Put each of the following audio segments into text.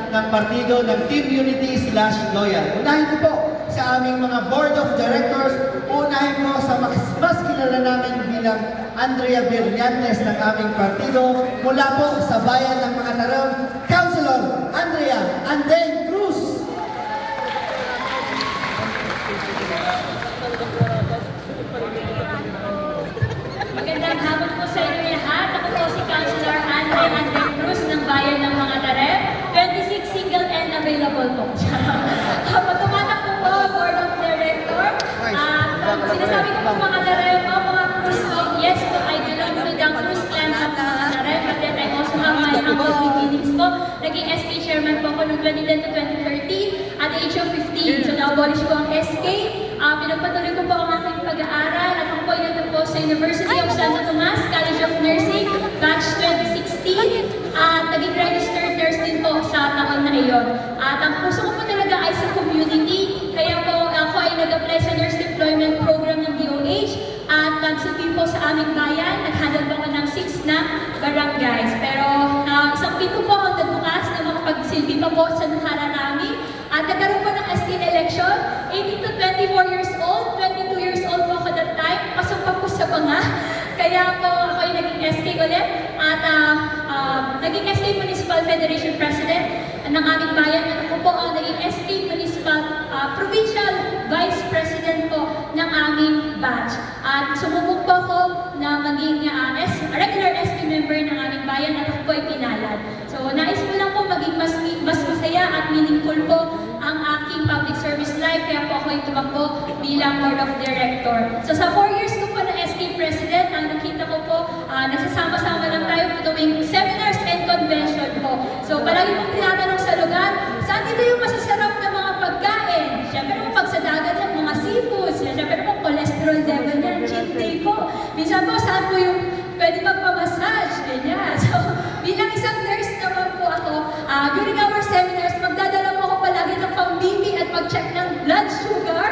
ng partido ng Team Unity/Loyal. Unahin ko po sa aming mga Board of Directors, unahin ko sa mas kilala namin bilang Andrea Brillantes ng aming partido, mula po sa bayan ng mga Tarem, Councilor Andrea Andeng Cruz. Magandang hapon po sa inyo lahat. Ako po si Councilor Andrea Andeng Cruz ng bayan ng mga Tarem. 26 single and available po. Kapag tumatakbo po, Board of Director, sinasabi ko po mga Tarem po, mga Cruz po, yes po, I belong to the Cruz clan of mga Tarem, but then I also have my humble beginnings po. Naging SK chairman po ako noong 2010 to 2013 at the age of 15. So na-abolish ko ang SK. Pinagpatuloy ko po ang aking pag-aaral at ako po yun po sa University of Santo Tomas, College of Nursing, batch 2016. At naging registered nurse din po sa taon na iyon. At ang puso ko po talaga ay sa community. Kaya po ako ay nag-apply sa Nurse Deployment Program ng DOH at nagsilbi po sa aming bayan. Nag-handle po ako ng 6 na barangays. Pero isang pinto po ang nagbukas na makapagsilbi pa po sa nakararami. At nagkaroon po ng SK election, 18 to 24 years old, 22 years old po ako that time, pasok pa po sa banga. Kaya po ako ay naging SK ulit at naging SK Municipal Federation President ng aming bayan at ako po ang naging SK Municipal Provincial Vice President po ng aming batch. At sumubok po ako na maging regular SK member ng aming bayan at ako po ay pinalad. So nais ko lang po maging mas masaya at meaningful po ang aking public service life, kaya po ako ay tumakbo bilang Board of Director. So sa 4 years ko po na SK President, ang nakita ko po, nagsasama-sama lang tayo po tuwing seminars and convention po. So palagi pong tinatanong sa lugar, saan dito yung masasarap na mga pagkain? Siyempre po pag sa dagat yan, mga seafoods. Siyempre po cholesterol level yan, cheat day po. Minsan po, saan po yung pwede magpamassage? Ganyan. So bilang isang nurse naman po ako, during our seminars, magdadala po ako palagi ng pang-BP at pag-check ng blood sugar.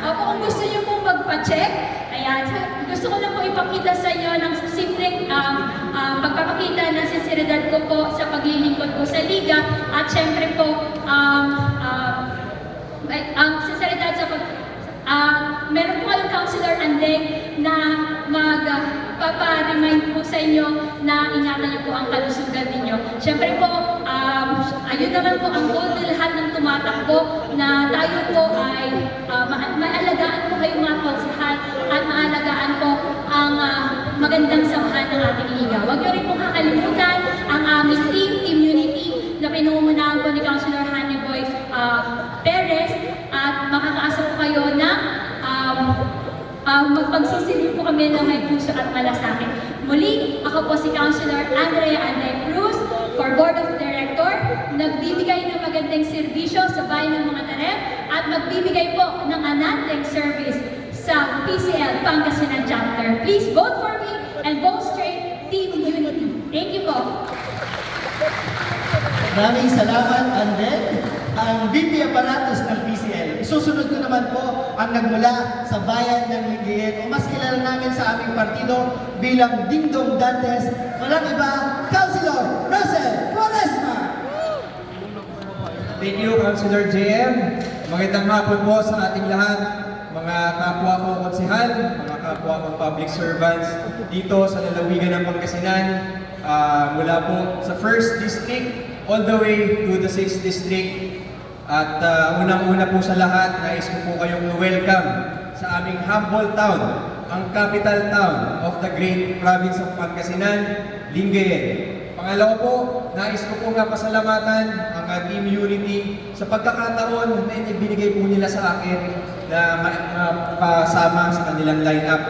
Kung gusto niyo pong magpa-check, ayan, gusto ko lang po ipakita sa inyo ng simpleng pagpapakita ng sinseridad ko po sa paglilingkod ko sa Liga at syempre po, ang sinseridad sa meron po kayong Councilor Andeng na magpapa-remind po sa inyo na ingatan niyo po ang kalusugan ninyo. Siyempre po, ayun naman po ang goal ng lahat ng tumatakbo na tayo po ay maalagaan po kayong mga konsehal at maalagaan po ang magandang samahan ng ating liga. Huwag niyo rin pong kakalimutan ang aming Team Unity na pinungunahan po ni Councilor Hannyboy Perez at makakaasa po kayo na magpagsisilip po kami ng may puso at malasakit. Muli, ako po si Councilor Andrea Andeng Cruz for Board of Director, nagbibigay ng magandang serbisyo sa bayan ng mga Tarem at magbibigay po ng anandeng service sa PCL Pangasinan Chapter. Please vote for me and vote straight Team Unity. Thank you po. Maraming salamat, Andeng, ang VP Aparatus ng PCL. Susunod ko naman po ang nagmula sa bayan ng Lingayen o mas kilala namin sa aming partido bilang Dingdong Dantes. Walang iba, Councilor Russell Quaresma. Thank you, Councilor JM. Magandang hapon po sa ating lahat, mga kapwa ko konsehal, mga kapwa ko public servants dito sa lalawigan ng Pangasinan, mula po sa 1st District all the way to the 6th District. At unang-una po sa lahat, nais ko po kayong welcome sa aming humble town, ang capital town of the great province of Pangasinan, Lingayen. Pangalawa po, nais ko po nga pasalamatan ang Team Unity sa pagkakataon na ibinigay po nila sa akin na pasama sa kanilang lineup.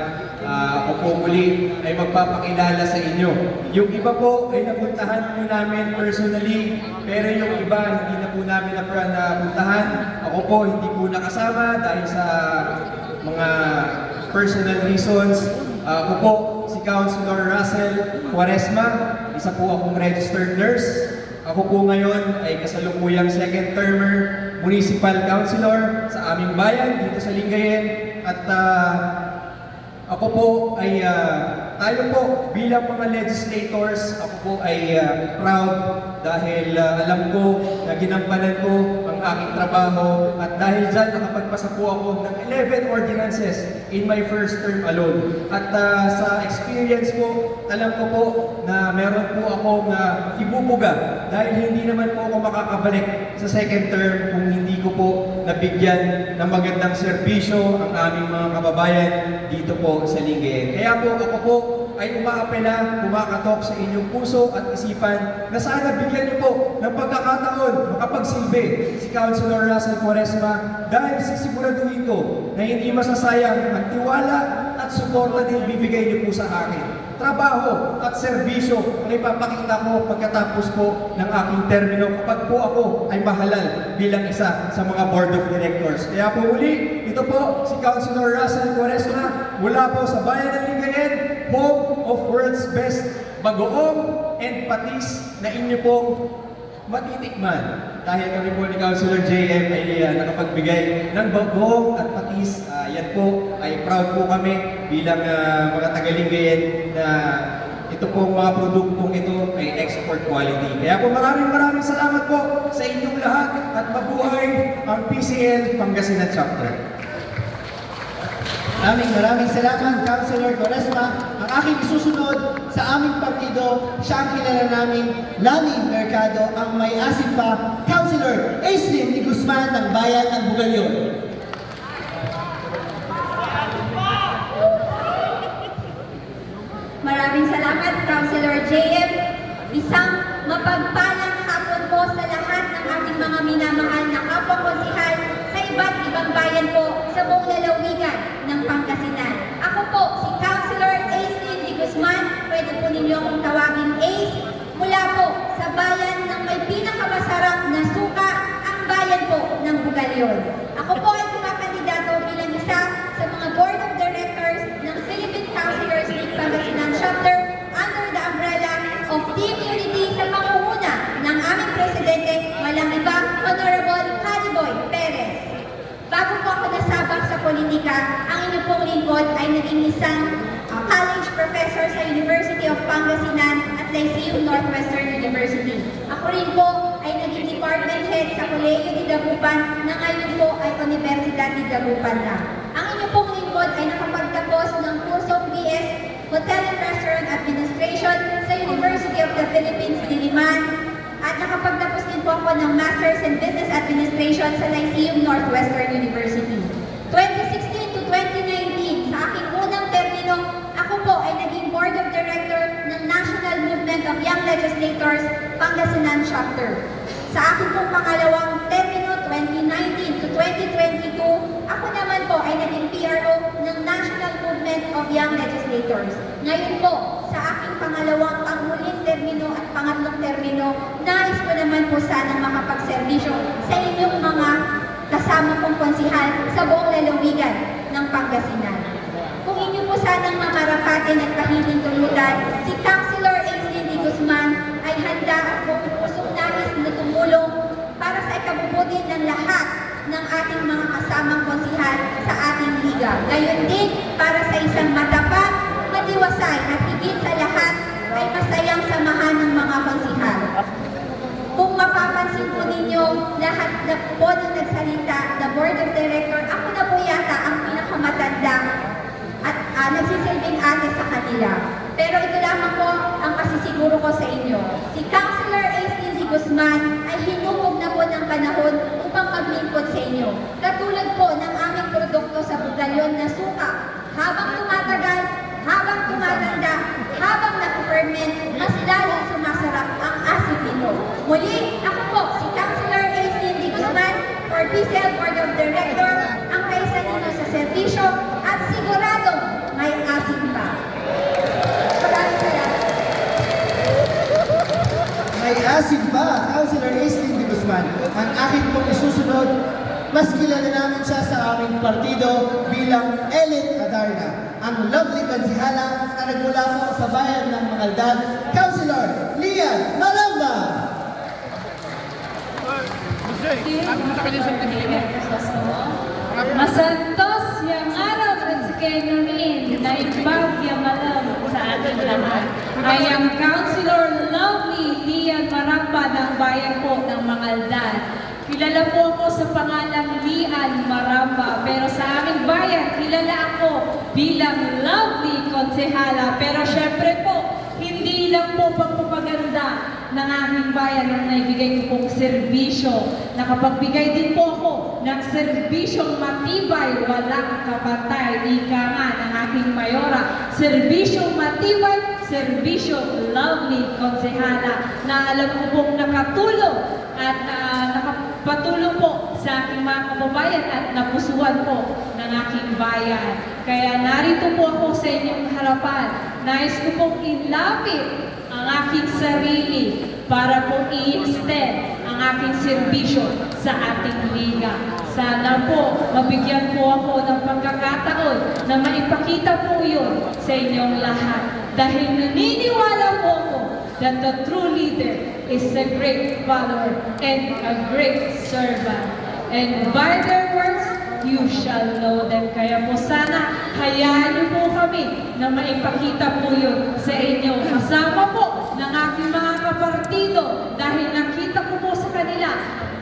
Ako po muli ay magpapakilala sa inyo. Yung iba po ay napuntahan po namin personally, pero yung iba hindi na po namin napuntahan. Ako po hindi po nakasama dahil sa mga personal reasons. Ako po si Councilor Russell Quaresma, isa po akong registered nurse. Ako po ngayon ay kasalukuyang second termer municipal councilor sa aming bayan dito sa Lingayen. At ako po ay Tayo po bilang mga legislators, ako po ay proud dahil alam ko na ginampanan ko ang aking trabaho at dahil dyan nakapagpasa po ako ng 11 ordinances in my first term alone. At sa experience ko, alam ko po na meron po akong ibubuga dahil hindi naman po ako makakabalik sa second term kung hindi ko po nabigyan ng magandang serbisyo ang aming mga kababayan dito po sa Lingayen. Kaya po ako po ay umaapela, kumakatok sa inyong puso at isipan na sana bigyan niyo po ng pagkakataon makapagsilbi si Councilor Russell Quaresma dahil sisiguraduhin ko na hindi masasayang ang tiwala at suporta na ibibigay niyo po sa akin. Trabaho at serbisyo ang ipapakita ko pagkatapos po ng aking termino kapag po ako ay mahalal bilang isa sa mga board of directors. Kaya po muli, ito po si Councilor Russell Quaresma mula po sa Bayan ng Lingayen, home of world's best bagoong and patis na inyo pong matitikman. Dahil kami po ni Councilor JM ay nakapagbigay ng bagoong at patis. Yan po ay proud po kami bilang mga taga-Lingayen na ito pong mga produktong ito ay export quality. Kaya po maraming salamat po sa inyong lahat at mabuhay ang PCL Pangasinan Chapter. Maraming salamat, Councilor Quaresma. Ang aking isusunod sa aming partido, siya ang kilala namin, Lani Mercado, ang may asin pa, Councilor Aislinn de Guzman ng Bayan ng Bugalyon. Maraming salamat, Councilor JM. Isang mapagpalang hapon po sa lahat ng ating mga minamahal na kapwa-konsihal sa iba't ibang bayan po sa buong lalawigan ng Pangasinan. Ako po, si Councilor Aislinn de Guzman, pwede po ninyo akong tawagin Ace, mula po sa bayan ng may pinakamasarap na suka, ang bayan po ng Bugalyon. Ako po ay kumakandidato bilang isa sa mga Board of Directors ng Philippine Councilors League Pangasinan Chapter under the umbrella of Team Unity sa pangunguna ng aming presidente, walang iba, Honorable Caliboy Perez. Bago po ako nasabak sa politika, ang inyong pong lingkod ay naging isang college professor sa University of Pangasinan at Lyceum Northwestern University. Ako rin po ay naging department head sa Colegio de Dagupan na ngayon po ay Universidad de Dagupan na. Ang inyong pong lingkod ay nakapagtapos ng kursong BS Hotel and Restaurant Administration sa University of the Philippines, Diliman, at nakapagtapos din po ako ng Masters in Business Administration sa Lyceum Northwestern University. 2016 to 2019, sa aking unang termino, ako po ay naging Board of Director ng National Movement of Young Legislators, Pangasinan Chapter. Sa aking pong pangalawang termino, 2019 to 2022, ako naman po ay naging PRO ng National Movement of Young Legislators. Ngayon po, sa aking pangalawang panghuling termino at pangatlong termino, nais ko naman po sanang makapagserbisyo sa inyong mga kasama kong konsihal sa buong lalawigan ng Pangasinan. Kung inyo po sanang mamarapatin at kahiling tulutan, si Councilor Aislinn de Guzman ay handa at buong pusong nais na tumulong para sa ikabubuti ng lahat ng ating mga kasamang konsihal sa ating liga. Gayon din para sa isang matapat, matiwasay at higit sa lahat ay masayang samahan ng mga konsihal. Kung mapapansin po ninyo, lahat na po ng nagsalita, the Board of Director, ako na po yata ang pinakamatanda at nagsisilbing ate sa kanila. Pero ito lamang po ang masisiguro ko sa inyo. Si Councilor Aislinn de Guzman ay hinubog na po ng panahon upang maglingkod sa inyo. Katulad po ng aming produkto sa Bugalyon na suka. Habang tumatagal, habang tumatanda, habang na-ferment, mas lalong sumasarap ang asin nito. Muli, ako po, si Councilor Aislinn de Guzman for PCL Board of Director, ang kaisa nino sa serbisyo at siguradong may asin pa. Maraming salamat. May asin pa, Councilor Aislinn de Guzman. Ang aking pong isusunod, mas kilala namin siya sa aming partido bilang Ellen Adarna, ang lovely kansihala na nagmula po sa bayan ng Mangaldad, Councilor Lian Malamba. Masantos yang araw, kayo namin na ibagya malam sa ating lahat. I am Councilor Lovely Lian Maramba ng bayan po ng Mangaldan. Kilala po ako sa pangalang Lian Maramba, pero sa aming bayan, kilala ako bilang Lovely Konsehala. Pero syempre po, hindi lang po pagpapaganda ng aking bayan ang naibigay ko pong serbisyo. Nakapagbigay din po ako ng serbisyong matibay, walang kapatay, ika nga ng aking mayora. Serbisyong matibay, serbisyong Lovely Konsehala na alam ko pong nakatulong at nakapatulong po sa aking mga kababayan at napusuan po ng aking bayan. Kaya narito po ako sa inyong harapan. Nais ko pong ilapit ang aking sarili para po i-extend ang aking serbisyo sa ating liga. Sana po mabigyan po ako ng pagkakataon na maipakita po yun sa inyong lahat. Dahil naniniwala po ako that the true leader is a great follower and a great servant. And by their works, you shall know them. Kaya po sana, hayaan niyo po kami na maipakita po yun sa inyo. Kasama po ng aking mga kapartido dahil nakita ko po sa kanila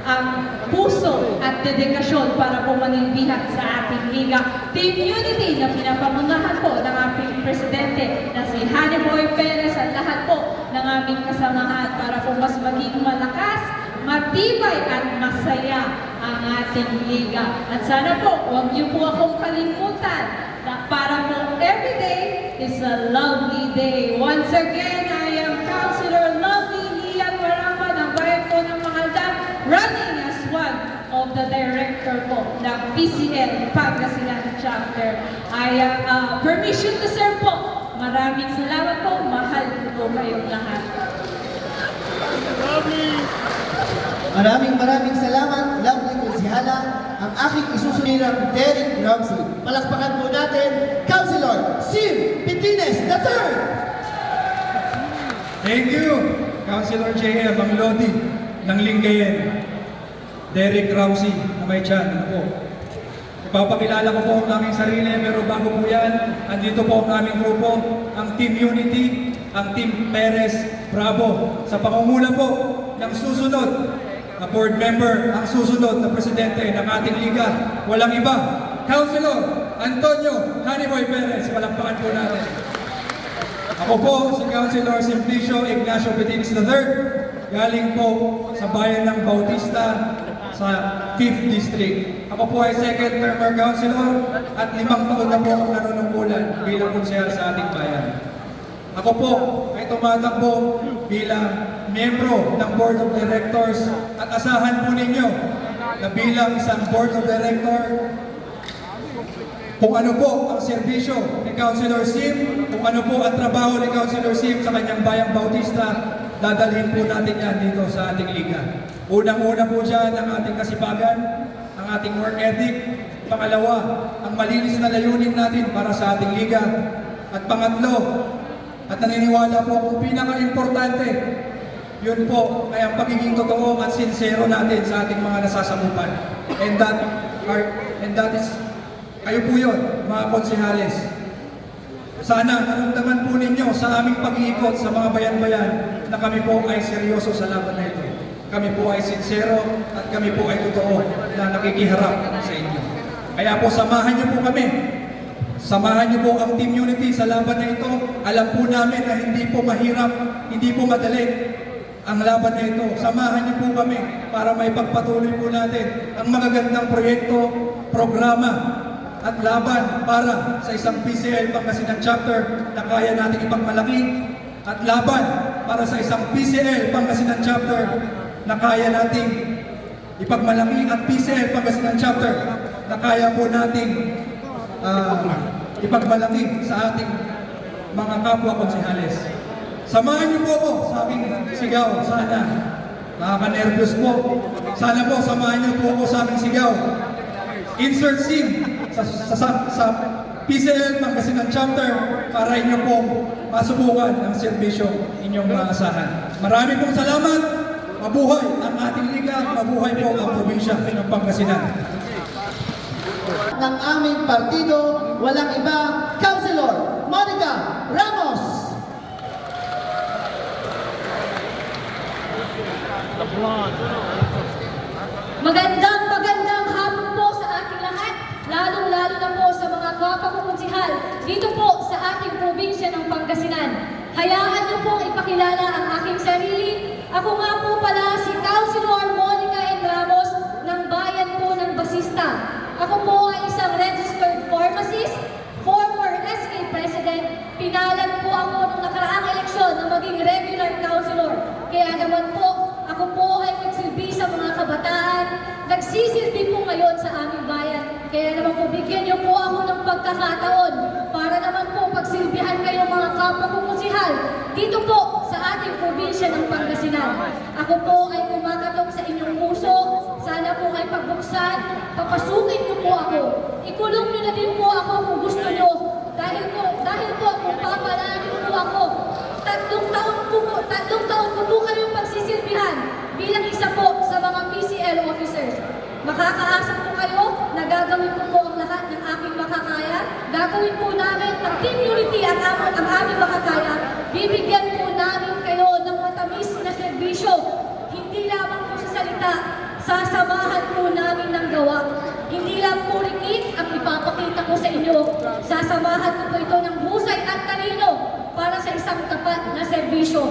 ang puso at dedikasyon para po manilbihan sa ating liga. Team Unity na pinapamunahan po ng aking presidente na si Haniboy Perez at lahat po ng aming kasamahan para po mas maging malakas, matibay at masaya ang ating liga. At sana po, huwag niyo po akong kalimutan na para po every day is a lovely day. Once again, I am Councilor Lovely Lian Maramba ng bayan po ng Mangaldan, running as one of the director po ng PCL Pangasinan Chapter. I am permission to serve po. Maraming salamat po. Mahal ko po kayong lahat. Maraming salamat, Lovely Konsehala, ang aking isusunod Derek Ramsey. Palakpakan po natin, Councilor Sim Pitines III! Thank you, Councilor JM, ang Lodi ng Lingayen. Derek Ramsey, na may tiyan. Ano po? Ipapakilala ko po ang aming sarili, pero bago po yan, andito po ang aming grupo, ang Team Unity, ang Team Perez Bravo. Sa pangunguna po ng susunod na board member, ang susunod na presidente ng ating liga, walang iba, Councilor Antonio Haniboy Perez. Palakpakan po natin. Ako po si Councilor Simplicio Ignacio Pitines III, galing po sa bayan ng Bautista sa 5th District. Ako po ay second termer councilor at 5 taon na po akong nanunungkulan bilang konsehal sa ating bayan. Ako po ay tumatakbo bilang miyembro ng Board of Directors at asahan po ninyo na bilang isang Board of Director kung ano po ang serbisyo ni Councilor Sim, kung ano po ang trabaho ni Councilor Sim sa kanyang bayang Bautista, dadalhin po natin yan dito sa ating liga. Unang-una po dyan ang ating kasipagan, ang ating work ethic. Pangalawa, ang malinis na layunin natin para sa ating liga. At pangatlo, at naniniwala po kung pinaka-importante, yun po ay ang pagiging totoo at sincero natin sa ating mga nasasakupan. And that is, kayo po yun, mga konsehales. Sana naramdaman po ninyo sa aming pag-iikot sa mga bayan-bayan na kami po ay seryoso sa laban na ito. Kami po ay sincero at kami po ay totoo na nakikiharap sa inyo. Kaya po samahan niyo po kami. Samahan niyo po ang Team Unity sa laban na ito. Alam po namin na hindi po mahirap, hindi po madali ang laban na ito. Samahan niyo po kami para may pagpatuloy po natin ang magagandang proyekto, programa, at laban para sa isang PCL Pangasinan Chapter na kaya natin ipagmalaki at laban para sa isang PCL Pangasinan Chapter na kaya nating ipagmalaki at PCL Pangasinan Chapter na kaya po nating ipagmalaki sa ating mga kapwa konsehales. Samahan niyo po ako sa aking sigaw. Sana nakaka-nervous po. Sana po samahan niyo po ako sa aking sigaw. Insert SIM sa PCL Pangasinan Chapter para inyo pong masubukan ang serbisyo inyong maasahan. Marami pong salamat. Mabuhay ang ating liga. Mabuhay po ang probinsya ng Pangasinan. ng aming partido, walang iba, Councilor Monica Ramos. Magandang hapon po sa ating lahat, lalong-lalo na po sa mga kapwa-konsihal dito po sa ating probinsya ng Pangasinan. Hayaan niyo pong ipakilala ang aking sarili. Ako nga po pala si Councilor Monica N. Ramos ng bayan po ng Basista. Ako po ay isang registered pharmacist, former SK President. Pinalag po ako nung nakaraang eleksyon na maging regular councilor. Kaya naman po, ako po ay nagsilbi sa mga kabataan, nagsisilbi po ngayon sa aming bayan. Kaya naman po, bigyan niyo po ako ng pagkakataon para naman po pagsilbihan kayo mga kapwa kong konsihal dito po sa ating probinsya ng Pangasinan. Ako po ay kumakatok sa inyong puso. Sana po ay pagbuksan, papasukin niyo po ako. Ikulong niyo na din po ako kung gusto niyo. Dahil po kung papalanin po ako, tatlong taon ko po kayong pagsisilbihan bilang isa po sa mga PCL officers. Makakaasa po kayo na gagawin ko po ang lahat ng aking makakaya. Gagawin po namin ang Team Unity ang aming makakaya. Bibigyan po namin kayo ng matamis na serbisyo. Hindi lamang po sa salita, sasamahan po namin ng gawa. Hindi lang po rikit ang ipapakita ko sa inyo. Sasamahan ko po ito ng husay at talino para sa isang tapat na serbisyo.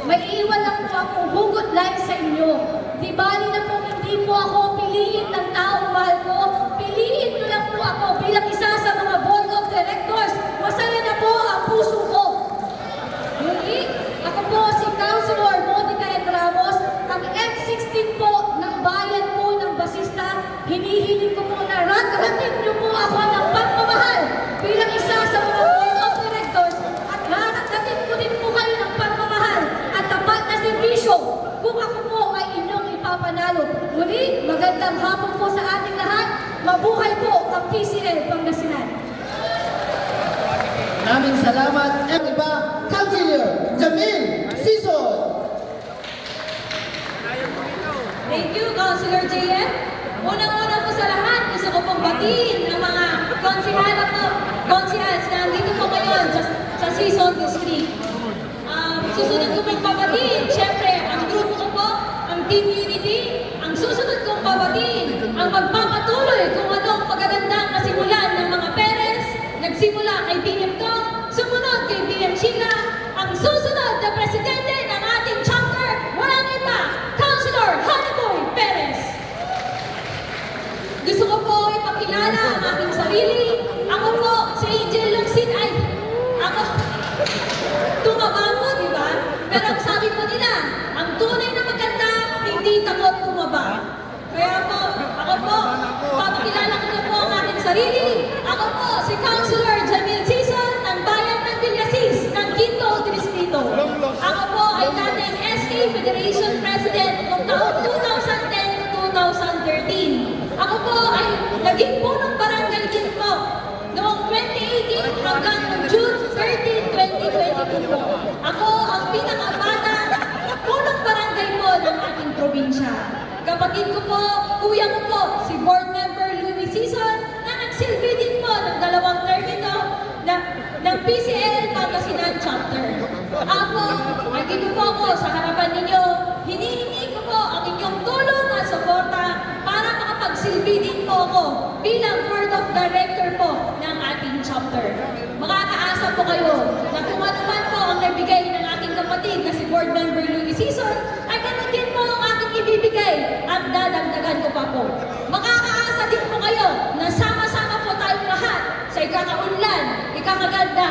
May iiwan lang po akong hugot line sa inyo. Di bali na po hindi po ako piliin ng taong mahal ko. Piliin nyo lang po ako bilang isa sa mga board of directors. Masaya na po ang puso ko. Muli, ako po si Councilor Monica N. Ramos, ang F-16 po ng bayan po ng Basista. Hinihiling ko po na ratratin niyo po ako ng pagmamahal bilang isa sa mga board of directors at ratratin ko din po kayo ng pagmamahal at tapat na serbisyo kung ako po ay inyong ipapanalo. Muli, magandang hapon po sa ating lahat. Mabuhay po ang PCL Pangasinan. Maraming salamat. Ang iba, Councilor Jamil Sison. Thank you, Councilor JM. Unang-una po sa lahat, gusto ko pong batiin ang mga konsihals na nandito po ngayon sa Sison District. Susunod ko pong babatiin, syempre, ang grupo ko po, ang Team Unity. Ang susunod kong babatiin, ang magpapatuloy kung anong magagandang nasimulan ng mga parents, nagsimula kay BM Dong, sumunod kay BM Sheila, ang susunod na presidente ng ating chapter, walang iba, Councilor Hanaboy Perez. Gusto ko po ipakilala ang aking sarili. Ako po, si Angel Longsin, ay, ako, tumaba mo, di ba? Pero ang sabi po nila, ang tunay na maganda, hindi takot tumaba. Kaya po, ako po, papakilala ko na po ang aking sarili. Ako po, si Councilor Jamil Sison ng Bayan ng Villasis ng Quinto Distrito. Ako po ay dating SK Federation President noong taong 2010 to 2013. Ako po ay naging punong barangay din po noong 2018 hanggang June 13, 2022 po. Ako ang pinakabata punong barangay po ng ating probinsya. Kapatid ko po, kuya ko po, si Board Member Louis Sison na nagsilbi din po ng 2 term ito ng PCL Pangasinan Chapter. Ako, nandito po ako sa harapan ninyo. Hinihingi ko po ang inyong tulong at suporta para makapagsilbi din po ako bilang Board of Director po ng ating chapter. Makakaasa po kayo na kung ano man po ang nabigay ng ating kapatid na si Board Member Louis Sison, ay ganun din po ang ating ibibigay at dadagdagan ko pa po. Makakaasa din po kayo na sama-sama po tayong lahat sa ikakaunlad, ikakaganda,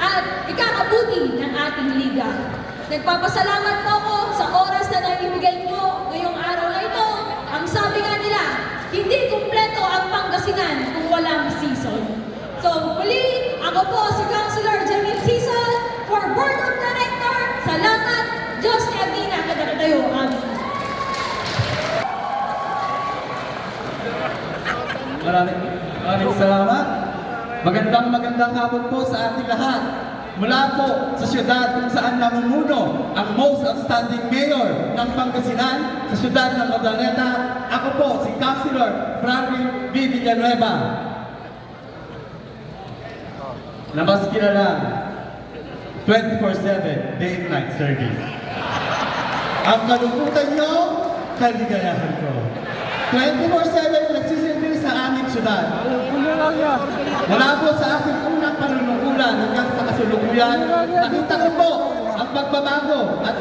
at ikakabuti ng ating liga. Nagpapasalamat po ako sa oras na naibigay nyo ngayong araw na ito. Ang sabi nga nila, hindi kumpleto ang Pangasinan kung walang Sison. So muli, ako po si Councilor Jamil Sison for Board of Director. Salamat, Diyos ni Agina, kadakadayo. Amen. Maraming salamat. Magandang hapon po sa ating lahat. Mula po sa syudad kung saan namumuno ang most outstanding mayor ng Pangasinan, sa syudad ng Urdaneta, ako po si Councilor Franklin B. Villanueva. na mas kilalang 24/7 day and night service. Ang kalungkutan nyo, kaligayahan ko. 24/7 nagsisilbi sa aming syudad. Mula po sa aking unang panunungkulan hanggang sa kasalukuyan, nakita ko po ang pagbabago at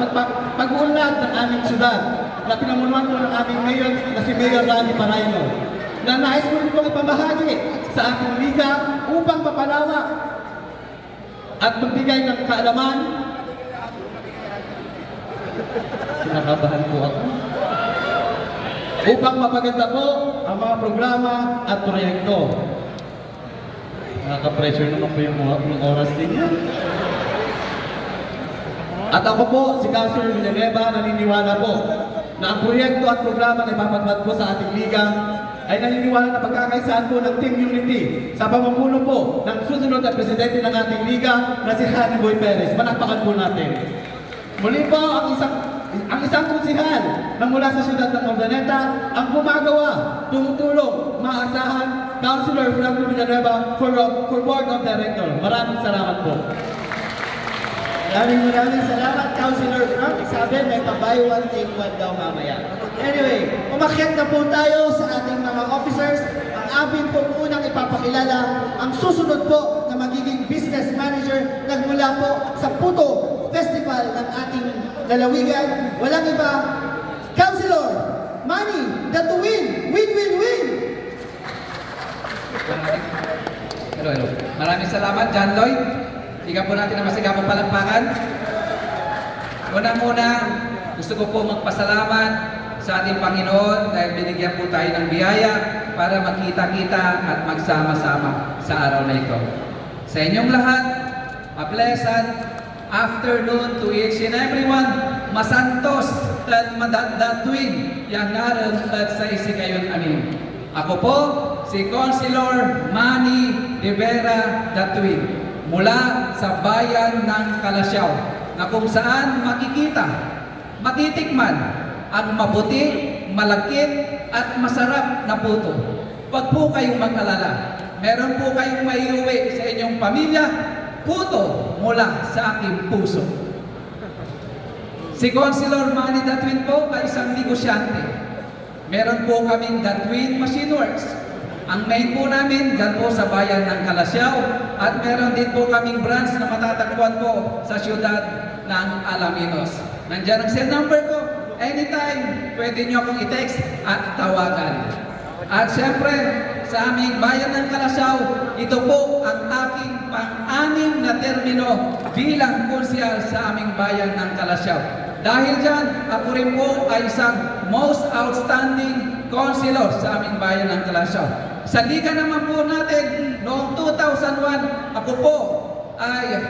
pag-uunlad ng aming syudad na pinamunuan po ng aming mayor na si Mayor Rani Paraino, na nais ko rin pong ipamahagi sa aking liga upang mapalawak at magbigay ng kaalaman. Kinakabahan po ako. Upang mapaganda po ang mga programa at proyekto. Nakaka-pressure naman po yung oras din yan. At ako po, si Councilor Villanueva, naniniwala po na ang proyekto at programa na ipapatupad po sa ating liga ay naniniwala na pagkakaisahan po ng Team Unity sa pamumuno po ng susunod na presidente ng ating liga na si Harry Boy Perez. Manakpakan po natin. Muli po ang isang konsihal na mula sa siyudad ng Urdaneta ang gumagawa, tumutulong, maasahan, Councilor Franco Villanueva for Board of Directors. Maraming salamat po. Maraming salamat, Councilor Frank. Sabi, may pa-buy one, take one daw mamaya. Anyway, umakyat na po tayo sa ating mga officers. Ang amin pong unang ipapakilala, ang susunod po na magiging business manager nagmula po sa Puto Festival ng ating lalawigan. Walang iba, Councilor Manny Datuin. Win, win, win! Hello. Maraming salamat, John Lloyd. Bigyan po natin ang masigabong palakpakan. Una-muna, gusto ko po magpasalamat sa ating Panginoon dahil binigyan po tayo ng biyaya para magkita-kita at magsama-sama sa araw na ito. Sa inyong lahat, a pleasant afternoon to each and everyone. Masantos at madadatuin yang naroon at sa isi kayon amin. Ako po, si Councilor Manny Rivera Datuin mula sa bayan ng Kalasyaw na kung saan makikita, matitikman ang mabuti, malakit at masarap na puto. Huwag po kayong mag-alala. Meron po kayong maiuwi sa inyong pamilya, puto mula sa aking puso. Si Councilor Manny Datuin po ay isang negosyante. Meron po kaming Datuin Machine Works. Ang main po namin dyan po sa bayan ng Kalasyaw at meron din po kaming branch na matatagpuan po sa siyudad ng Alaminos. Nandiyan ang cell number ko. Anytime, pwede nyo akong i-text at tawagan. At syempre, sa aming bayan ng Kalasyaw, ito po ang aking pang-anim na termino bilang konsyal sa aming bayan ng Kalasyaw. Dahil dyan, ako rin po ay isang most outstanding councilor sa aming bayan ng Kalasyaw. Sa liga naman po natin, noong 2001, ako po ay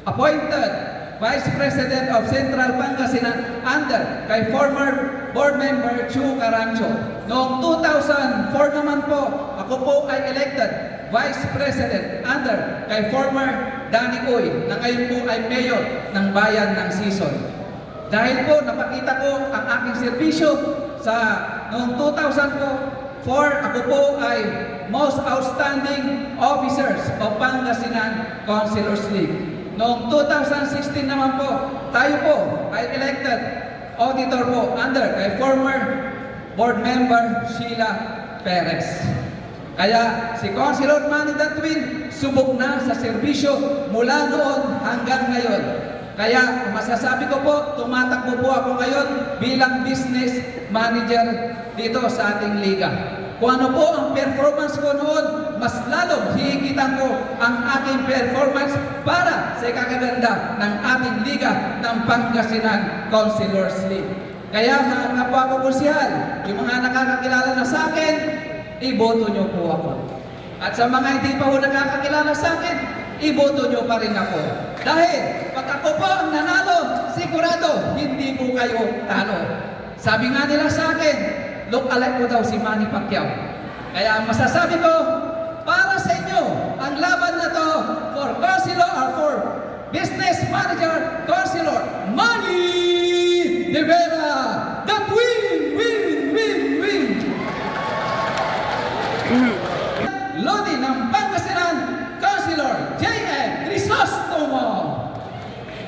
appointed Vice President of Central Pangasinan under kay former board member Chu Carancho. Noong 2004 naman po, ako po ay elected Vice President under kay former Danny Uy, na ngayon po ay mayor ng bayan ng Sison. Dahil po napakita ko ang aking serbisyo sa noong 2004, ako po ay most outstanding officers of Pangasinan Councilors League. Noong 2016 naman po, tayo po ay elected auditor po under kay former board member Sheila Perez. Kaya si Councilor Manny Datuin subok na sa serbisyo mula noon hanggang ngayon. Kaya masasabi ko po, tumatakbo po ako ngayon bilang business manager dito sa ating liga. Kung ano po ang performance ko noon, mas lalong hihigitan ko ang aking performance para sa ikakaganda ng ating liga ng Pangasinan Councilors League. Kaya mga kapwa ko kursihal, yung mga nakakakilala na sa akin, iboto nyo po ako. At sa mga hindi pa po nakakakilala sa akin, iboto nyo pa rin ako. Dahil pag ako po ang nanalo, sigurado hindi po kayo talo. Sabi nga nila sa akin, look alike ko daw si Manny Pacquiao. Kaya ang masasabi ko, para sa inyo, ang laban na to for councilor or for business manager, councilor Manny Rivera. That win, win, win, win. Lodi ng Pangasinan, Councilor J.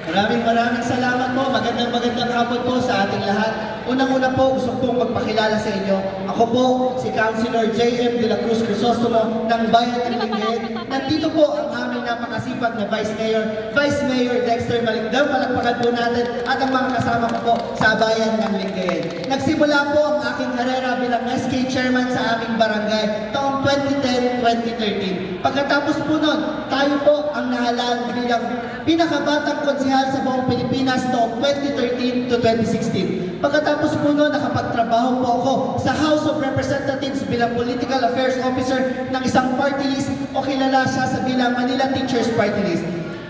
Maraming salamat po. Magandang hapon po sa ating lahat. Unang-una po, gusto pong magpakilala sa inyo. Ako po, si Councilor J.M. de la Cruz Crisostomo ng Bayan ng Lingayen. Nandito po ang aming napakasipag na Vice Mayor Dexter Maligdam. Palakpakan po natin at ang mga kasama ko po sa Bayan ng Lingayen. Nagsimula po ang aking karera bilang SK Chairman sa aming barangay taong 2010-2013. Pagkatapos po nun, tayo po ang nahalal bilang pinakabatang konsehal sa buong Pilipinas noong 2013 to 2016. Pagkatapos po noon, nakapagtrabaho po ako sa House of Representatives bilang Political Affairs Officer ng isang party list o kilala siya sa bilang Manila Teachers Party List.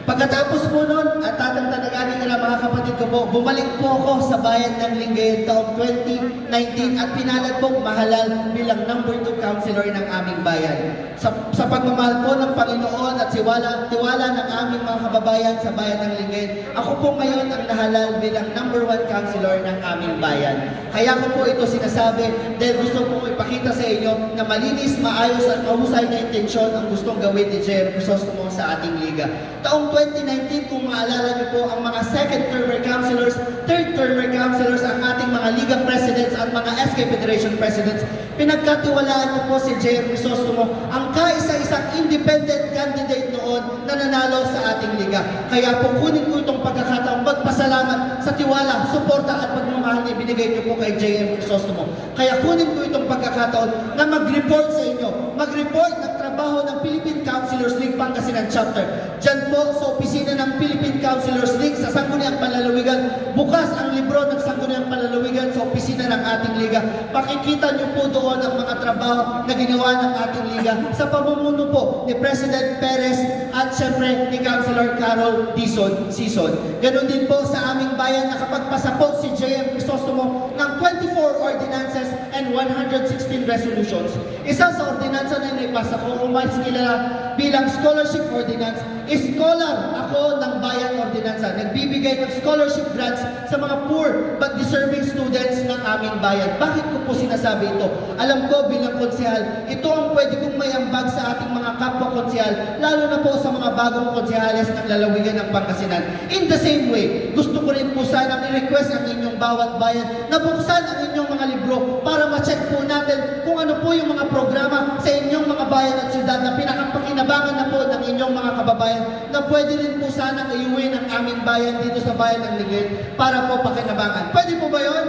Pagkatapos po noon, at tatang-tanagagin nila mga kapatid ko po, bumalik po ako sa Bayan ng Lingayen taong 2019 at pinalad po mahalal bilang number 2 councilor ng aming bayan. Sa pagmamahal po ng Panginoon at tiwala ng aming mga kababayan sa Bayan ng Lingayen, ako po ngayon ang nahalal bilang number 1 councilor ng aming bayan. Kaya ko po ito sinasabi dahil gusto ko ipakita sa inyo na malinis, maayos at mahusay na intensyon ang gustong gawin ni J.M. Crisostomo sa ating liga. Taong 2019, kung maalala niyo po, ang mga second-termer councilors, third-termer councilors, ang ating mga liga presidents at mga SK Federation presidents, pinagkatiwalaan niyo po si J.M. Crisostomo, ang kaisa-isang independent candidate noon na nanalo sa ating liga. Kaya po kunin ko itong pagkakataong magpasalamat sa tiwala, suporta at pagmamahal na ibinigay niyo po kay J.M. Crisostomo. Kaya kunin ko itong pagkakataon na mag-report sa inyo, mag-report ng trabaho ng Philippine Councilors League Pangasinan Chapter. Diyan po sa opisina ng Philippine Councilors League sa Sangguniang Panlalawigan. Bukas ang libro ng Sangguniang Panlalawigan sa opisina ng ating liga. Makikita niyo po doon ang mga trabaho na ginawa ng ating liga sa pamumuno po ni President Perez at syempre ni Councilor Carol Dizon Sison. Ganon din po sa aming bayan nakapagpasa po si J.M. Crisostomo ng 24 ordinances and 116 resolutions. Isa sa ordinansa na inipasa ko o mas kilala bilang scholarship ordinance, scholar ako ng bayan ordinansa. Nagbibigay ng scholarship grants sa mga poor but deserving students ng aming bayan. Bakit ko po sinasabi ito? Alam ko bilang konsehal, ito ang pwede kong may ambag sa ating mga kapwa konsehal, lalo na po sa mga bagong konsehales ng lalawigan ng Pangasinan. In the same way, gusto ko rin po sanang i-request ang inyong bawat bayan na buksan ang inyong mga libro para ma-check po natin kung ano po yung mga programa sa inyong mga bayan at syudad na pinakapakinabangan na po ng inyong mga kababayan na pwede rin po sanang iuwi ng aming bayan dito sa Bayan ng Lingayen para po pakinabangan. Pwede po ba yun?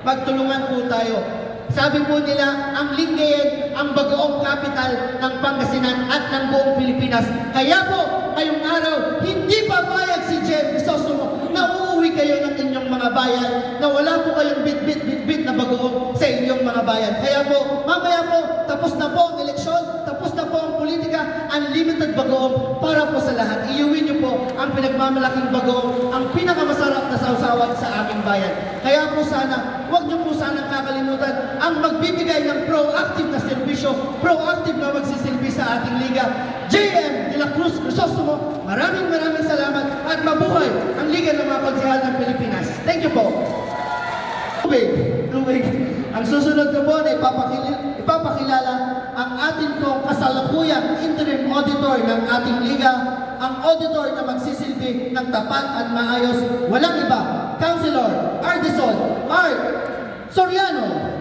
Magtulungan po tayo. Sabi po nila, ang Lingayen ang bagoong capital ng Pangasinan at ng buong Pilipinas. Kaya po, ngayong araw, hindi pa bayag si J.M. Crisostomo na uuwi kayo ng inyong mga bayan na wala po kayong bit na bagoong sa inyong mga bayan. Kaya po, mamaya po, tapos na po ang eleksyon, tapos na po ang politika, unlimited bagoong para po sa lahat. Iuwi niyo po ang pinagmamalaking bagoong, ang pinakamasarap na sausawan sa aming bayan. Kaya po sana, huwag niyo po sanang kakalimutan ang magbibigay ng proactive na serbisyo, proactive na magsisilbi sa ating liga. J.M. de la Cruz Crisostomo, maraming salamat at mabuhay ang Liga ng mga Konsehal ng Pilipinas. Thank you po. Tubig. Ang susunod ko po na ipapakilala ang ating pong kasalukuyang interim auditor ng ating liga, ang auditor na magsisilbi ng tapat at maayos, walang iba, Councilor Ardison Art Soriano.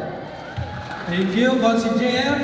Thank you, Consi JM.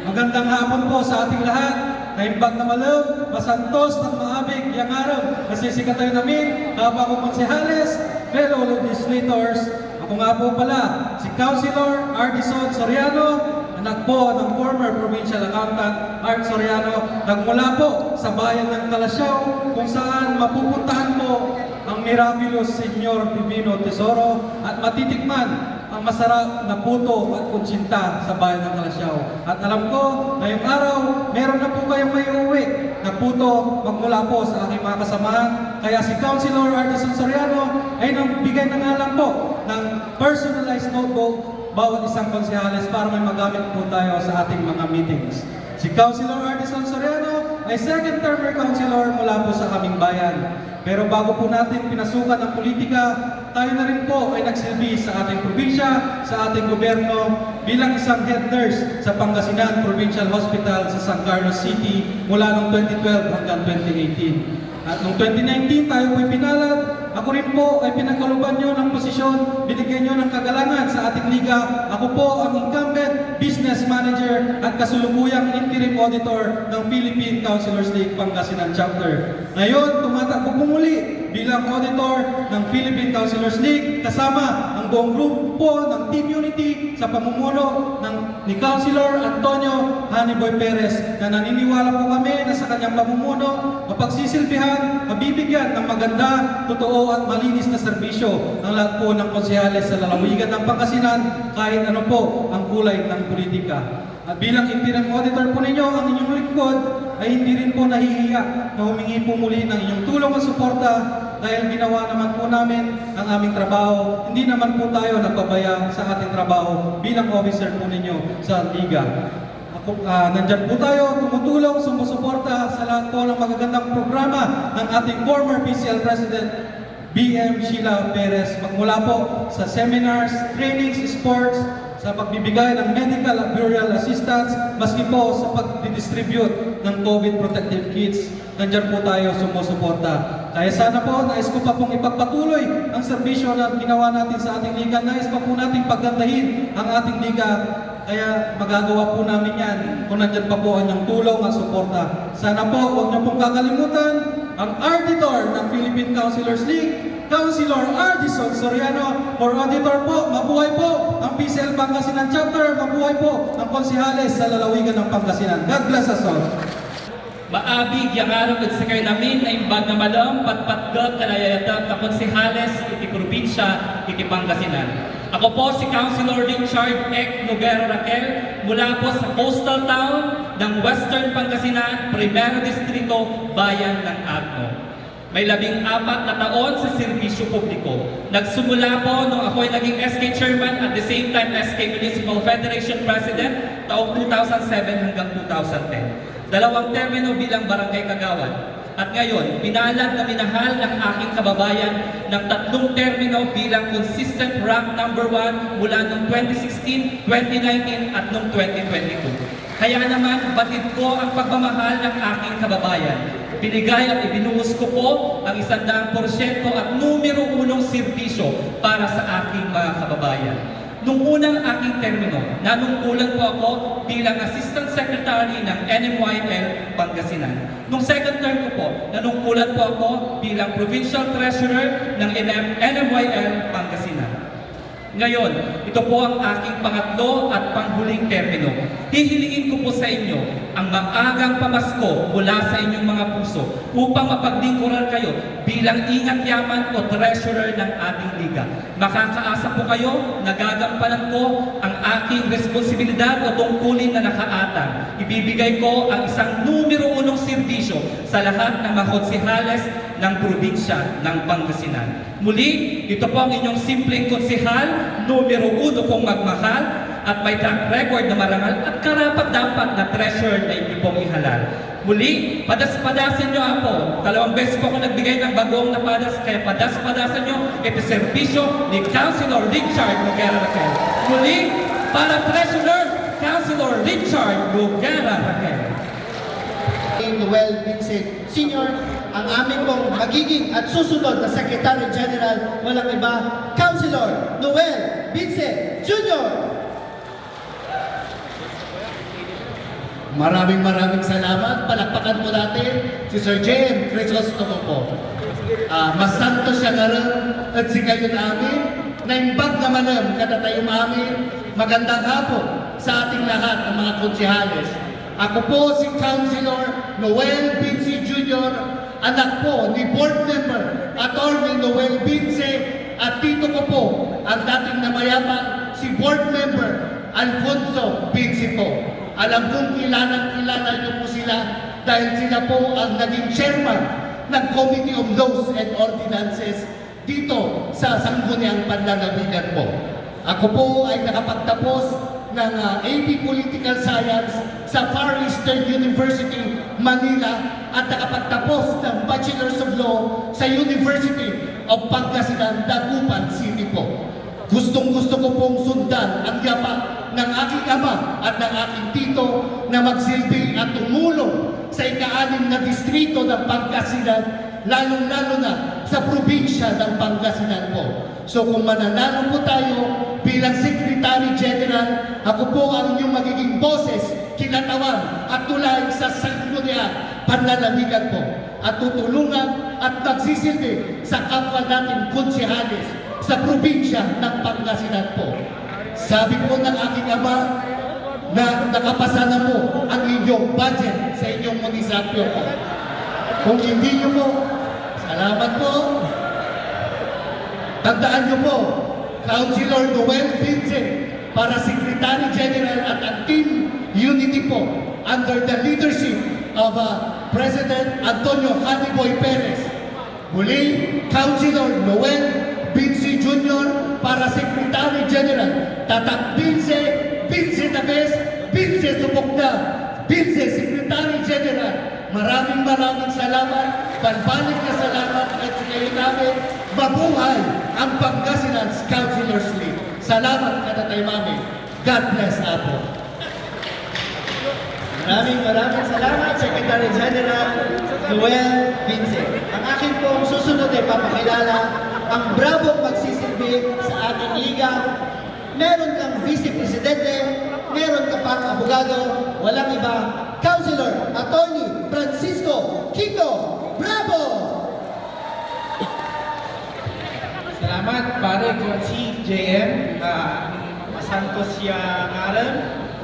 Magandang hapon po sa ating lahat. Naimbag na malog, masantos ng maabig, yang araw. Nasisikatayo namin, kapwa ko konsehales, fellow legislators. Ako nga po pala, si Councilor Ardison Soriano, anak po ng former Provincial Accountant Art Soriano, nagmula po sa bayan ng Calasiao, kung saan mapupuntahan po ang miraculous Senyor Divino Tesoro at matitikman ang masarap na puto at kutsinta sa bayan ng Calasiao. At alam ko, ngayong araw, meron na po kayong may uwi na puto magmula po sa aking mga kasamahan. Kaya si Councilor Ardison Soriano ay nagbigay na nga lang po ng personalized notebook bawat isang konsehales para may magamit po tayo sa ating mga meetings. Si Councilor Ardison Soriano ay second-termer councilor mula po sa aming bayan. Pero bago po natin pinasukan ang politika, tayo na rin po ay nagsilbi sa ating probinsya, sa ating gobyerno bilang isang head nurse sa Pangasinan Provincial Hospital sa San Carlos City mula noong 2012 hanggang 2018. At noong 2019 tayo po'y pinalad. Ako rin po ay pinagkaluban nyo ng posisyon, binigyan nyo ng kagalangan sa ating liga. Ako po ang incumbent business manager at kasulukuyang interim auditor ng Philippine Councilors League Pangasinan Chapter. Ngayon, tumatakbo po muli bilang auditor ng Philippine Councilors League kasama ang buong grupo ng Team Unity sa pamumuno ni Councilor Antonio Haniboy Perez na naniniwala po kami na sa kanyang pamumuno mapagsisilbihan, mabibigyan ng maganda, totoo at malinis na serbisyo ang lahat po ng konsehales sa lalawigan ng Pangasinan kahit ano po ang kulay ng politika. At bilang interim auditor po ninyo, ang inyong lingkod ay hindi rin po nahihiya na humingi po muli ng inyong tulong at suporta dahil ginawa naman po namin ang aming trabaho. Hindi naman po tayo nagpabaya sa ating trabaho bilang officer po ninyo sa Liga. Nandyan po tayo, tumutulong, sumusuporta sa lahat po ng magagandang programa ng ating former PCL President BM Sheila Perez. Magmula po sa seminars, trainings, sports, sa pagbibigay ng medical at burial assistance, maski po sa pag-distribute ng COVID protective kits. Nandyan po tayo sumusuporta. Kaya sana po, nais ko pa pong ipagpatuloy ang serbisyo na ginawa natin sa ating liga. Nais pa po natin paggandahin ang ating liga. Kaya magagawa po namin yan kung nandyan pa po ang inyong tulong at suporta. Sana po, huwag niyo pong kakalimutan ang auditor ng Philippine Councilors League, Councilor Ardison Soriano. For auditor po, mabuhay po ang PCL Pangasinan Chapter, mabuhay po ang konsehales sa lalawigan ng Pangasinan. God bless us all. Maabig yang araw at sakay namin na imbag na malam, patpatgat, kalayayatag na konsehales, iti probinsya, iti Pangasinan. Ako po si Councilor Richard Ek Noguera Raquel mula po sa coastal town ng Western Pangasinan, Primero Distrito, Bayan ng Agno. May 14 na taon sa serbisyo publiko. Nagsimula po nung ako ay naging SK Chairman at the same time SK Municipal Federation President taong 2007 hanggang 2010. 2 termino bilang Barangay Kagawad. At ngayon, pinalad na minahal ng aking kababayan ng 3 termino bilang consistent rank number 1 mula noong 2016, 2019 at noong 2022. Kaya naman, batid ko ang pagmamahal ng aking kababayan. Binigay at ibinuhos ko po ang 100% at numero 1 serbisyo para sa aking mga kababayan. Nung unang aking termino, nanungkulan po ako bilang Assistant Secretary ng NMYL Pangasinan. Nung second term ko po, nanungkulan po ako bilang Provincial Treasurer ng NMYL Pangasinan. Ngayon, ito po ang aking pangatlo at panghuling termino. Hihilingin ko po sa inyo ang maagang pamasko mula sa inyong mga puso upang mapaglingkuran kayo bilang ingat yaman o treasurer ng ating liga. Makakaasa po kayo na gagampanan ko ang aking responsibilidad o tungkulin na nakaatang. Ibibigay ko ang isang numero 1 serbisyo sa lahat ng mga konsehales ng probinsya ng Pangasinan. Muli, ito po ang inyong simpleng konsehal, numero 1 pong magmahal at may track record na marangal at karapat-dapat na treasure na inyo pong ihalal. Muli, padas-padasan nyo ako. 2 beses po ako nagbigay ng bagong na padas, kaya padas-padasan nyo ito serbisyo ni Councilor Richard Noguera Raquel. Muli, para Treasurer, Councilor Richard Noguera Raquel. Noel Vincent Sr., ang aming pong magiging at susunod na Secretary General, walang iba, Councilor Noel Vincent Jr. Maraming salamat. Palakpakan po natin si Sir J.M. Crisostomo po. Masanto siya nga rin at si kayo namin na imbag na malam kada tayo amin. Magandang hapon sa ating lahat ng mga konsehales. Ako po si Councilor Noel Vince Jr., anak po ni Board Member Attorney Noel Vince, at tito ko po ang dating namayabang si Board Member Alfonso Vince po. Alam kong kilala niyo po sila dahil sila po ang naging chairman ng Committee of Laws and Ordinances dito sa Sangguniang Panlalawigan po. Ako po ay nakapagtapos ng AP Political Science sa Far Eastern University, Manila, at nakapagtapos ng Bachelor's of Law sa University of Pangasinan, Dagupan City po. Gustong-gusto ko pong sundan ang yapak ng aking ama at ng aking tito na magsilbi at tumulong sa ika-6 na distrito ng Pangasinan, lalong-lalo na sa probinsya ng Pangasinan po. So kung mananalo po tayo bilang Secretary General, ako po ang inyong magiging boses, kinatawan at tulay sa sanggunian, panlalawigan po. At tutulungan at magsisilbi sa kapwa natin konsehalis sa probinsya ng Pangasinan po. Sabi po ng aking ama na nakapasa na po ang inyong budget sa inyong munisipyo po. Kung hindi nyo po, salamat po. Tandaan nyo po, Councilor Noel Vincent para Secretary General at ang Team Unity po under the leadership of President Antonio Haniboy Perez. Muli, Councilor Noel Vince Jr. para Secretary General. Tatak Vince, Vince the best, Vince subok na, Vince Secretary General. Maraming salamat, balbalik na salamat at kayo namin, mabuhay ang Pangasinan Councilors League. Salamat katatay mami. God bless Apo. Maraming salamat, Secretary General Noel Vincent. Ang akin pong susunod ay papakilala ang bravo magsisilbi sa ating liga. Meron kang Vice Presidente, meron ka pang abogado, walang iba, Councilor Attorney Francisco Kiko Bravo! Salamat pare ko si JM masantos siya ngaran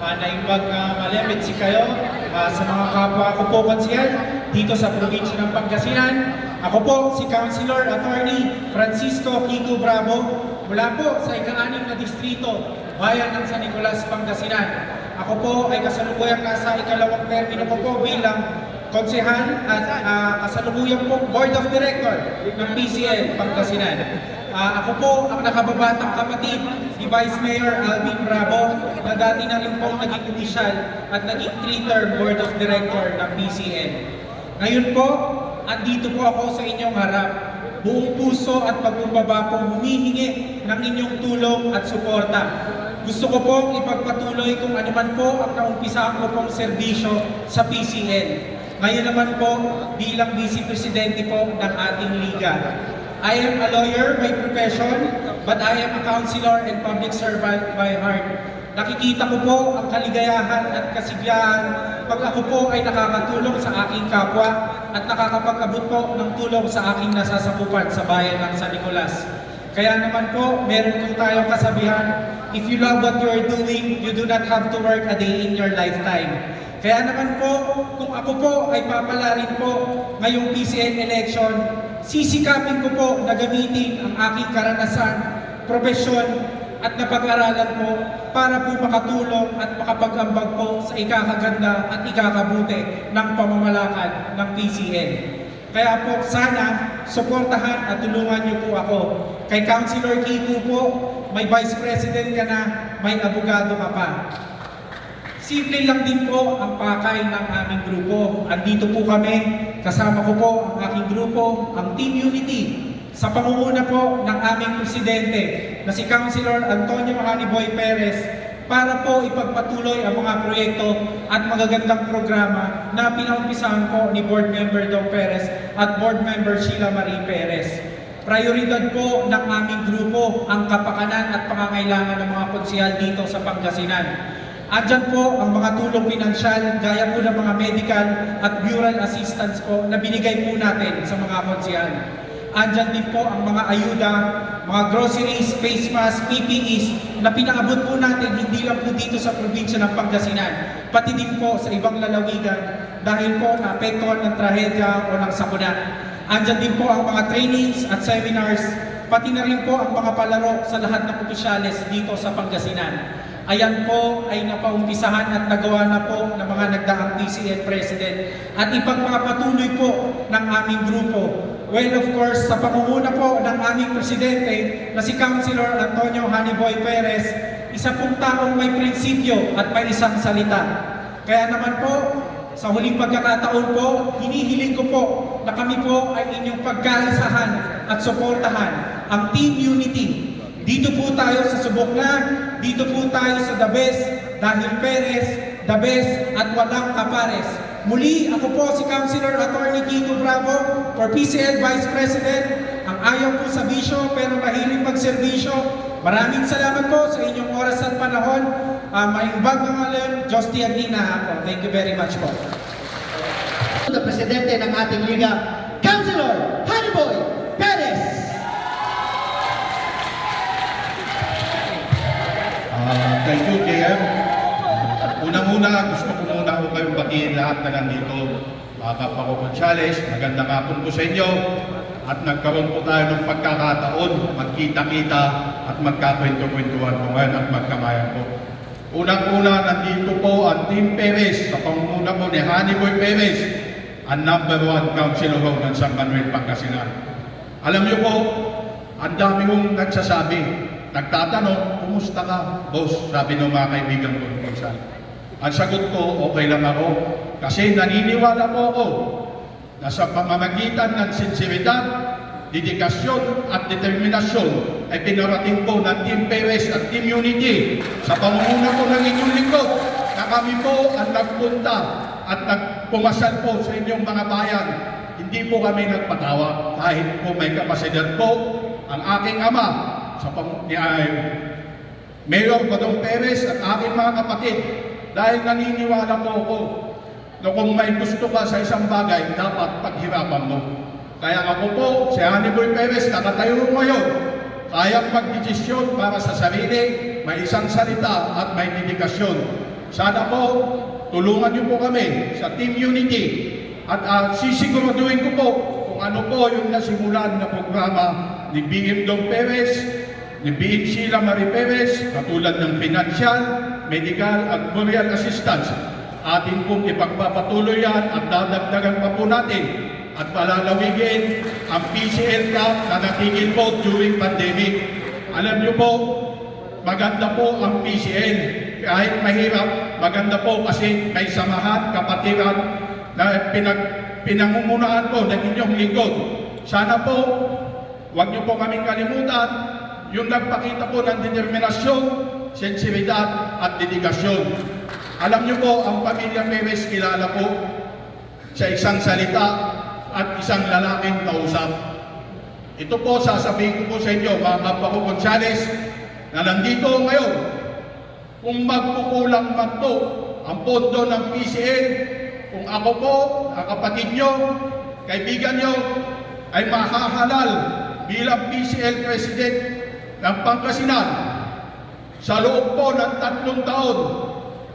naimbag malemit si kayo sa mga kapwa ko po konsyel dito sa probinsya ng Pangasinan. Ako po si Councilor Attorney Francisco Kiko Bravo mula po sa ika-6 na distrito, bayan ng San Nicolas, Pangasinan. Ako po ay kasalukuyang nasa ikalawang termino ko po bilang konsehal at kasalukuyang po Board of Director ng PCL Pangasinan. Ako po ang nakababatang kapatid ni Vice Mayor Alvin Bravo na dati na rin pong naging opisyal at naging 3-term Board of Director ng PCL. Ngayon po, andito po ako sa inyong harap. Buong puso at pagkumbaba pong humihingi ng inyong tulong at suporta. Gusto ko pong ipagpatuloy kung ano man po ang naumpisaan ko pong serbisyo sa PCL. Ngayon naman po bilang Vice Presidente po ng ating liga. I am a lawyer by profession, but I am a counselor and public servant by heart. Nakikita ko po ang kaligayahan at kasiglahan pag ako po ay nakakatulong sa aking kapwa at nakakapag-abot po ng tulong sa aking nasasakupan sa bayan ng San Nicolas. Kaya naman po, meron po tayong kasabihan, if you love what you are doing, you do not have to work a day in your lifetime. Kaya naman po, kung ako po ay papalarin po ngayong PCL election, sisikapin ko po na gamitin ang aking karanasan, profesyon, at napag-aralan po para po makatulong at makapag-ambag po sa ikakaganda at ikakabuti ng pamamalakad ng PCL. Kaya po sana suportahan at tulungan niyo po ako. Kay Councilor Kiko po, may Vice President ka na, may abogado ka pa. Simple lang din po ang pakay ng aming grupo. Andito po kami, kasama ko po ang aking grupo, ang Team Unity. Sa pangunguna po ng aming presidente na si Councilor Antonio Haniboy Perez para po ipagpatuloy ang mga proyekto at magagandang programa na pinaumpisahan po ni Board Member Dong Perez at Board Member Sheila Marie Perez. Prioridad po ng aming grupo ang kapakanan at pangangailangan ng mga konsehal dito sa Pangasinan. Andyan po ang mga tulong pinansyal gaya po ng mga medical at bureau assistance po na binigay po natin sa mga konsehal. Andyan din po ang mga ayuda, mga groceries, face mask, PPEs na pinaabot po natin hindi lang po dito sa probinsya ng Pangasinan, pati din po sa ibang lalawigan dahil po naapektuhan ng trahedya o ng sakuna. Andyan din po ang mga trainings at seminars, pati na rin po ang mga palaro sa lahat ng opisyales dito sa Pangasinan. Ayan po ay napaumpisahan at nagawa na po ng mga nagdaang PCL President at ipagpapatuloy po ng aming grupo. Well, of course, sa pangunguna po ng aming Presidente na si Councilor Antonio Haniboy Perez, isa pong taong may prinsipyo at may isang salita. Kaya naman po, sa huling pagkakataon po, hinihiling ko po na kami po ay inyong pagkaisahan at suportahan ang Team Unity. Dito po tayo sa subok na, dito po tayo sa the best, dahil Perez, the best at walang kapares. Muli, ako po si Councilor Attorney Kiko Bravo for PCL Vice President. Ang ayaw po sa bisyo pero mahilig magserbisyo. Maraming salamat po sa inyong oras at panahon. Maimbag mga lem, Josti Agnina ako. Thank you very much po. The Presidente ng ating Liga, Councilor Honeyboy Perez. Thank you, JM. Unang-una, gusto ko muna ako kayong batiin lahat na nandito. Mga kapwa ko Gonzales, magandang hapon po sa inyo. At nagkaroon po tayo ng pagkakataon, magkita-kita at magkakwento-kwentuhan po ngayon at magkamayan po. Unang-una, nandito po ang Team Perez sa pangunguna po ni Honeyboy Perez, ang #1 councilor ng San Manuel, Pangasinan. Alam niyo po, ang dami kong nagsasabi, nagtatanong, kumusta ka, boss? Sabi ng mga kaibigan ko minsan. Ang sagot ko, okay lang ako. Kasi naniniwala po ako na sa pamamagitan ng sinseridad, dedikasyon at determinasyon ay pinarating po ng Team Perez at Team Unity sa pamumuno po ng inyong lingkod na kami po ang nagpunta at nagpumasal po sa inyong mga bayan. Hindi po kami nagpatawa kahit po may kapasidad po ang aking ama sa Mayor Badong Perez at aking mga kapatid dahil naniniwala po ako na kung may gusto ka sa isang bagay, dapat paghirapan mo. Kaya ako po, si Honeyboy Perez, nakatayo ngayon, kayang magdesisyon para sa sarili, may isang salita at may dedikasyon. Sana po, tulungan niyo po kami sa Team Unity at sisiguraduhin ko po kung ano po yung nasimulan na programa ni BM Dong Perez, ni BM Sheila Marie Perez, katulad ng financial, medical at burial assistance. Atin pong ipagpapatuloy yan at dadagdagan pa po natin at palalawigin ang PCL Cup na natigil po during pandemic. Alam niyo po, maganda po ang PCL. Kahit mahirap, maganda po kasi may samahan, kapatiran na pinangungunahan po ng inyong lingkod. Sana po, huwag niyo po kaming kalimutan yung nagpakita po ng determinasyon, sensibilidad at dedikasyon. Alam niyo po, ang pamilya Perez kilala po sa isang salita at isang lalaking kausap. Ito po, sasabihin ko po sa inyo, mga kapwa ko Gonzales, na nandito ngayon, kung magkukulang man po ang pondo ng PCL, kung ako po, ang kapatid nyo, kaibigan nyo, ay mahahalal bilang PCL President ng Pangasinan, sa loob po ng 3 taon,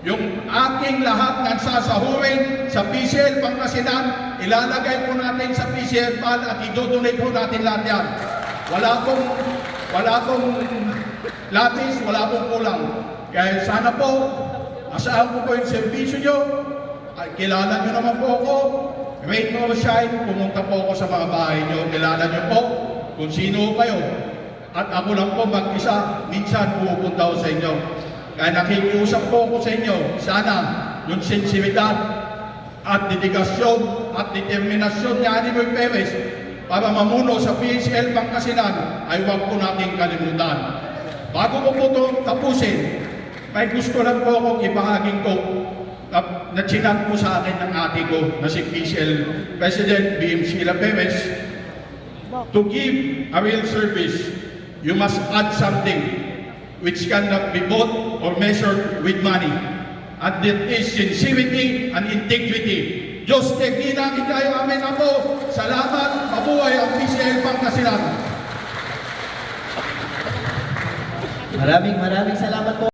yung aking lahat ng sasahurin sa PCL Pangasinan, ilalagay po natin sa PCL Fund at idodonate po natin lahat yan. Wala pong lapis, wala pong kulang. Kaya sana po, asahan ko po yung servisyo nyo. Kilala nyo naman po ako. Rain or shine, pumunta po ako sa mga bahay nyo. Kilala nyo po kung sino kayo. At ako lang po mag-isa, minsan pupunta ako sa inyo. Kaya nakikiusap po ako sa inyo, sana yung sensibilidad at dedikasyon at determinasyon ni Honeyboy Perez para mamuno sa PCL Pangasinan ay huwag po nating kalimutan. Bago ko po ito tapusin, may gusto lang po akong ibahagin ko na chinat po sa akin ng ate ko na si PCL President BM Sheila Perez. To give a real service, you must add something which cannot be bought or measured with money. And that is sincerity and integrity. Diyos, tegnina kita amin ako. Salamat, mabuhay ang PCL Pangasinan. Maraming salamat po.